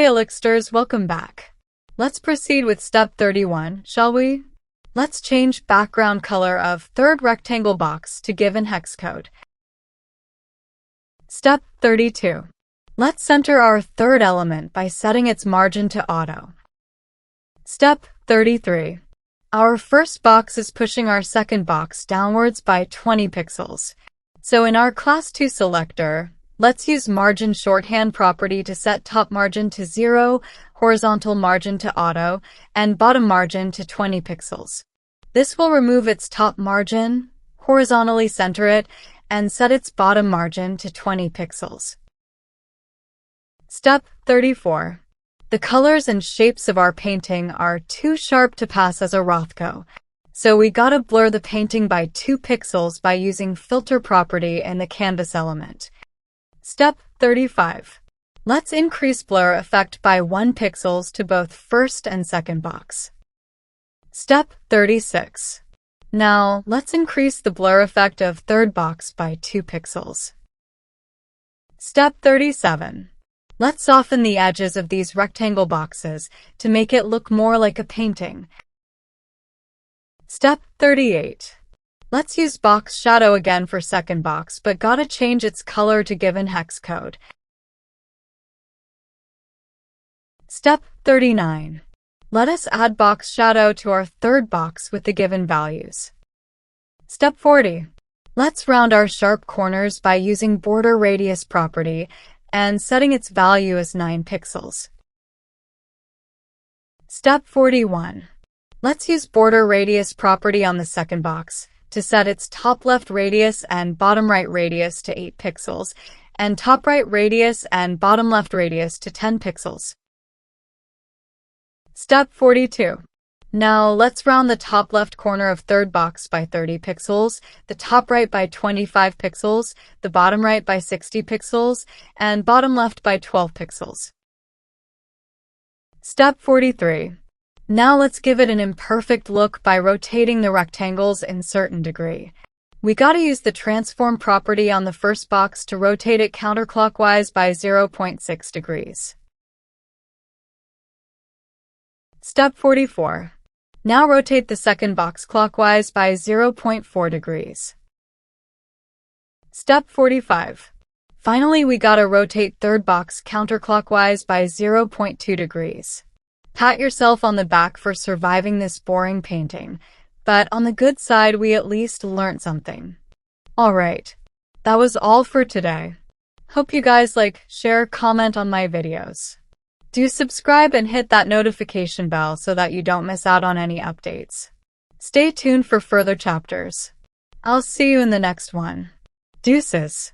Elixters, welcome back. Let's proceed with step 31, shall we? Let's change background color of third rectangle box to given hex code. Step 32. Let's center our third element by setting its margin to auto. Step 33. Our first box is pushing our second box downwards by 20 pixels. So in our class 2 selector, let's use margin shorthand property to set top margin to 0, horizontal margin to auto, and bottom margin to 20 pixels. This will remove its top margin, horizontally center it, and set its bottom margin to 20 pixels. Step 34. The colors and shapes of our painting are too sharp to pass as a Rothko, so we gotta blur the painting by 2 pixels by using filter property in the canvas element. Step 35. Let's increase blur effect by 1 pixels to both first and second box. Step 36. Now, let's increase the blur effect of third box by 2 pixels. Step 37. Let's soften the edges of these rectangle boxes to make it look more like a painting. Step 38. Let's use box shadow again for second box, but gotta change its color to given hex code. Step 39. Let us add box shadow to our third box with the given values. Step 40. Let's round our sharp corners by using border radius property and setting its value as 9 pixels. Step 41. Let's use border radius property on the second box to set its top left radius and bottom right radius to 8 pixels, and top right radius and bottom left radius to 10 pixels. Step 42. Now let's round the top left corner of third box by 30 pixels, the top right by 25 pixels, the bottom right by 60 pixels, and bottom left by 12 pixels. Step 43. Now let's give it an imperfect look by rotating the rectangles in certain degree. We gotta use the transform property on the first box to rotate it counterclockwise by 0.6 degrees. Step 44. Now rotate the second box clockwise by 0.4 degrees. Step 45. Finally, we gotta rotate third box counterclockwise by 0.2 degrees. Pat yourself on the back for surviving this boring painting, but on the good side, we at least learned something. Alright, that was all for today. Hope you guys like, share, comment on my videos. Do subscribe and hit that notification bell so that you don't miss out on any updates. Stay tuned for further chapters. I'll see you in the next one. Deuces.